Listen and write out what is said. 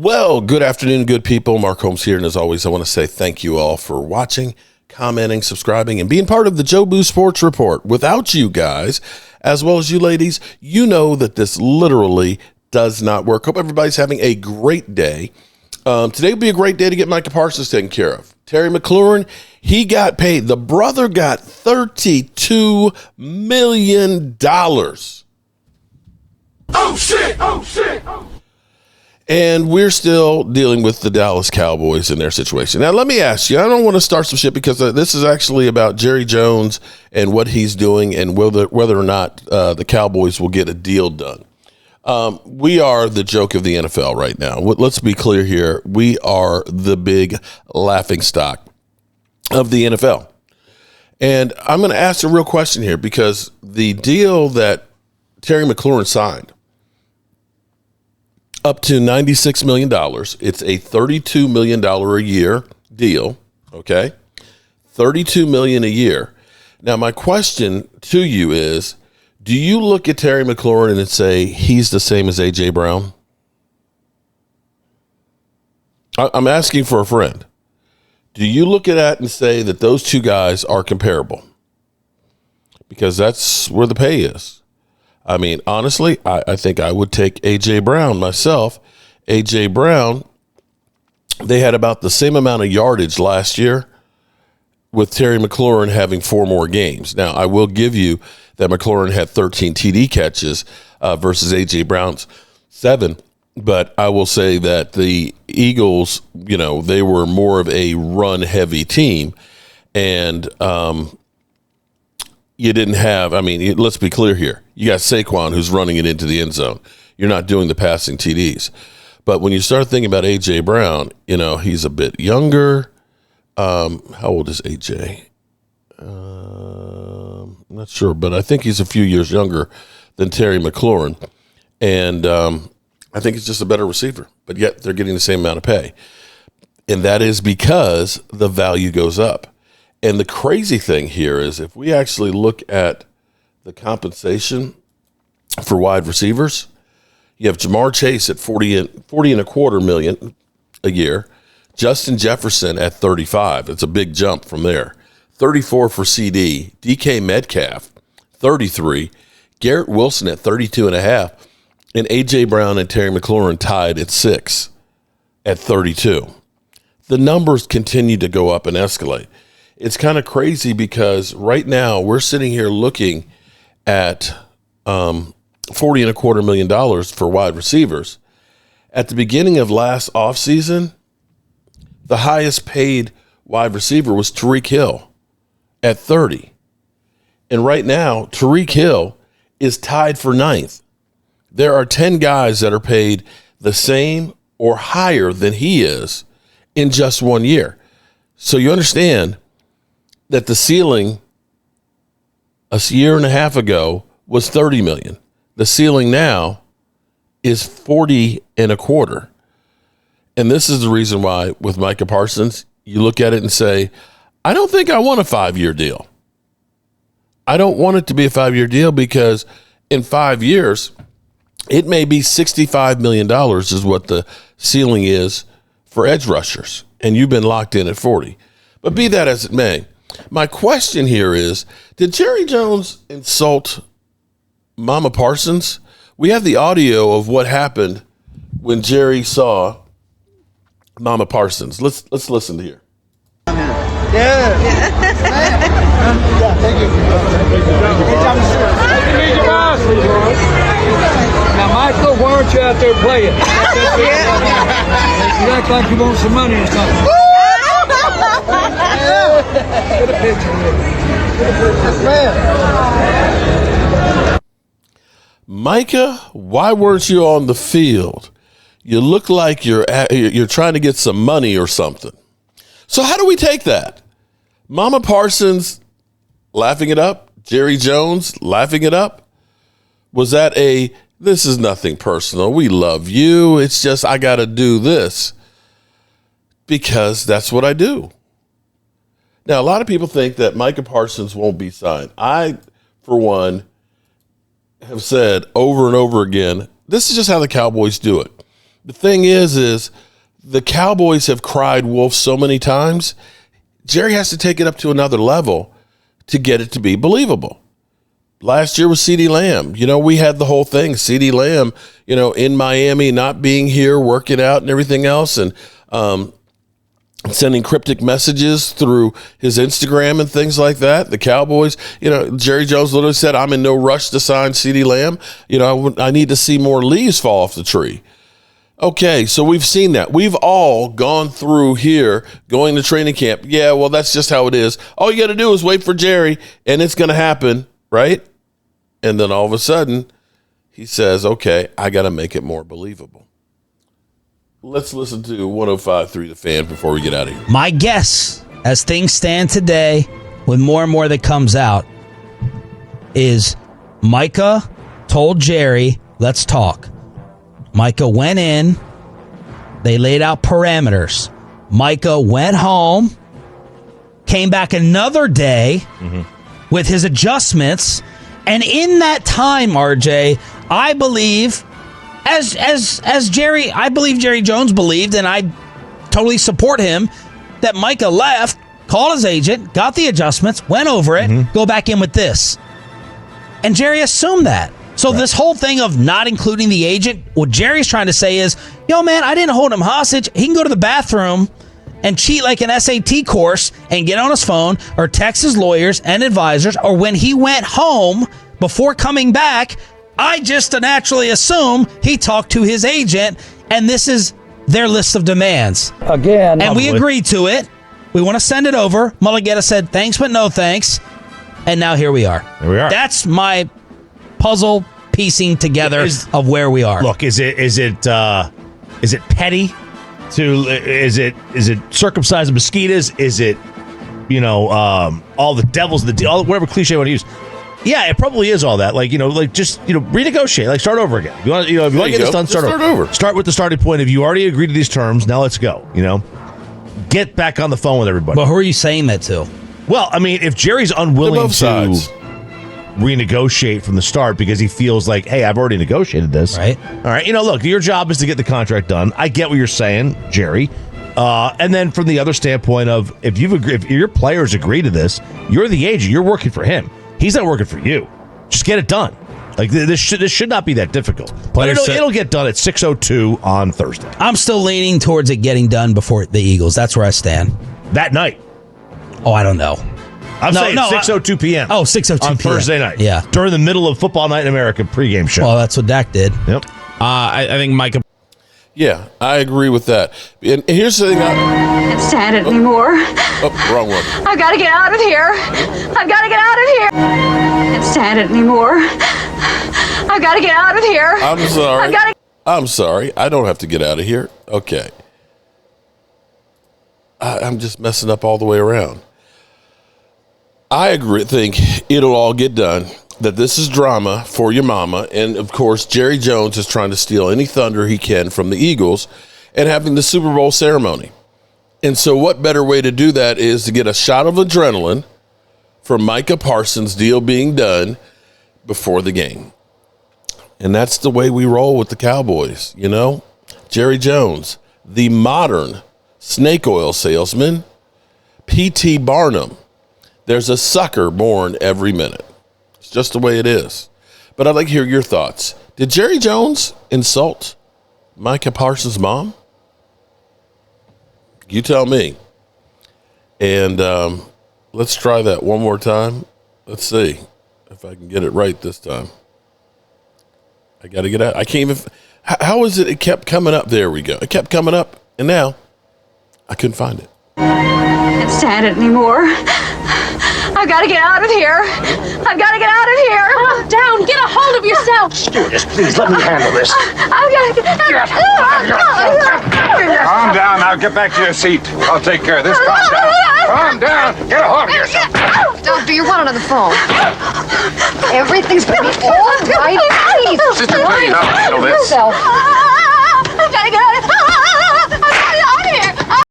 Well, good afternoon, good people. Mark Holmes here. And as always, I want to say thank you all for watching, commenting, subscribing, and being part of the Joe Boo Sports Report. Without you guys, as well as you ladies, you know that this literally does not work. Hope everybody's having a great day. Today will be a great day to get Micah Parsons taken care of. Terry McLaurin, he got paid. The brother got $32 million. Oh, shit! Oh, shit! And we're still dealing with the Dallas Cowboys and their situation. Now, let me ask you, I don't want to start some shit because this is actually about Jerry Jones and what he's doing and whether or not the Cowboys will get a deal done. We are the joke of the NFL right now. Let's be clear here. We are the big laughing stock of the NFL. And I'm going to ask a real question here because the deal that Terry McLaurin signed, up to $96 million. It's a $32 million a year deal, okay? $32 million a year. Now, my question to you is, do you look at Terry McLaurin and say he's the same as A.J. Brown? I'm asking for a friend. Do you look at that and say that those two guys are comparable? Because that's where the pay is. I mean, honestly, I think I would take A.J. Brown myself. A.J. Brown, they had about the same amount of yardage last year with Terry McLaurin having 4 more games. Now, I will give you that McLaurin had 13 TD catches versus A.J. Brown's 7. But I will say that the Eagles, they were more of a run-heavy team. And you didn't have, let's be clear here. You got Saquon who's running it into the end zone. You're not doing the passing TDs. But when you start thinking about A.J. Brown, he's a bit younger. How old is A.J.? I'm not sure, but I think he's a few years younger than Terry McLaurin. And I think he's just a better receiver. But yet they're getting the same amount of pay. And that is because the value goes up. And the crazy thing here is if we actually look at the compensation for wide receivers, you have Jamar Chase at 40 and a quarter million a year, Justin Jefferson at 35. It's a big jump from there. 34 for CD, DK Metcalf, 33, Garrett Wilson at 32 and a half, and A.J. Brown and Terry McLaurin tied at 6 at 32. The numbers continue to go up and escalate. It's kind of crazy because right now we're sitting here looking at $40 and a quarter million for wide receivers. At the beginning of last offseason, the highest paid wide receiver was Tyreek Hill at 30. And right now, Tyreek Hill is tied for 9th. There are 10 guys that are paid the same or higher than he is in just 1 year. So you understand that the ceiling a year and a half ago was 30 million. The ceiling now is 40 and a quarter. And this is the reason why with Micah Parsons, you look at it and say, I don't think I want a 5-year deal. I don't want it to be a 5-year deal because in 5 years, it may be $65 million is what the ceiling is for edge rushers. And you've been locked in at 40. But be that as it may, my question here is, did Jerry Jones insult Mama Parsons? We have the audio of what happened when Jerry saw Mama Parsons. Let's listen to here. Yeah. Thank you. Now, Michael, why aren't you out there playing? You act like you want some money or something. Get a picture here. Micah, why weren't you on the field? You look like you're trying to get some money or something. So how do we take that? Mama Parsons laughing it up? Jerry Jones laughing it up? Was that this is nothing personal. We love you. It's just I got to do this because that's what I do. Now, a lot of people think that Micah Parsons won't be signed. I, for one, have said over and over again, this is just how the Cowboys do it. The thing is the Cowboys have cried wolf so many times. Jerry has to take it up to another level to get it to be believable. Last year was CeeDee Lamb. We had the whole thing. CeeDee Lamb, in Miami, not being here, working out and everything else, and sending cryptic messages through his Instagram and things like that. The Cowboys, Jerry Jones literally said, I'm in no rush to sign CeeDee Lamb. I need to see more leaves fall off the tree. Okay, so we've seen that. We've all gone through here going to training camp. Yeah, well, that's just how it is. All you got to do is wait for Jerry, and it's going to happen, right? And then all of a sudden, he says, okay, I got to make it more believable. Let's listen to 105.3 The Fan before we get out of here. My guess, as things stand today, with more and more that comes out, is Micah told Jerry, let's talk. Micah went in. They laid out parameters. Micah went home, came back another day with his adjustments. And in that time, RJ, I believe, as Jerry, I believe Jerry Jones believed, and I totally support him, that Micah left, called his agent, got the adjustments, went over it, go back in with this. And Jerry assumed that. So this whole thing of not including the agent, what Jerry's trying to say is, yo, man, I didn't hold him hostage. He can go to the bathroom and cheat like an SAT course and get on his phone or text his lawyers and advisors, or when he went home before coming back, I just naturally assume he talked to his agent, and this is their list of demands. Again. And we agreed to it. We want to send it over. Mulligetta said, thanks, but no thanks. And now here we are. Here we are. That's my puzzle piecing together of where we are. Look, is it petty? Is it circumcising mosquitoes? Is it all the devils, whatever cliche you want to use? Yeah, it probably is all that. Just renegotiate, start over again. If you want to get this done, start over. Start with the starting point. If you already agreed to these terms, now let's go. Get back on the phone with everybody. But who are you saying that to? Well, I mean, if Jerry's unwilling to renegotiate from the start because he feels like, hey, I've already negotiated this. Right. All right. Look, your job is to get the contract done. I get what you're saying, Jerry. And then from the other standpoint of if your players agree to this, you're the agent. You're working for him. He's not working for you. Just get it done. This should not be that difficult. But it'll get done at 6:02 on Thursday. I'm still leaning towards it getting done before the Eagles. That's where I stand. That night. Oh, I don't know. I'm saying 6:02 p.m. Oh, 6:02 p.m. on Thursday night. Yeah. During the middle of Football Night in America pregame show. Well, that's what Dak did. Yep. I think Micah. Yeah, I agree with that. And here's the thing. Can't stand it anymore. Oh, wrong one. I've got to get out of here. I've got to get out of here. Can't stand it anymore. I've got to get out of here. I'm sorry. I'm sorry. I don't have to get out of here. Okay. I'm just messing up all the way around. I think it'll all get done, that this is drama for your mama, and of course Jerry Jones is trying to steal any thunder he can from the Eagles and having the Super Bowl ceremony. And so what better way to do that is to get a shot of adrenaline for Micah Parsons' deal being done before the game. And that's the way we roll with the Cowboys, Jerry Jones, the modern snake oil salesman, P.T. Barnum. There's a sucker born every minute. It's just the way it is. But I'd like to hear your thoughts. Did Jerry Jones insult Micah Parsons' mom? You tell me. And let's try that one more time. Let's see if I can get it right this time. I got to get out. I can't even. How is it? It kept coming up. There we go. It kept coming up. And now I couldn't find it. Can't stand it anymore. I've got to get out of here. I've got to get out of here. Calm down. Get a hold of yourself. Stewardess, please let me handle this. I've got to get Calm down. Now get back to your seat. I'll take care of this. Calm down. Calm down. Get a hold of yourself. Doctor, you're one on the phone. Everything's going to be all right. Please. Sister, please, I'll handle this. I've got to get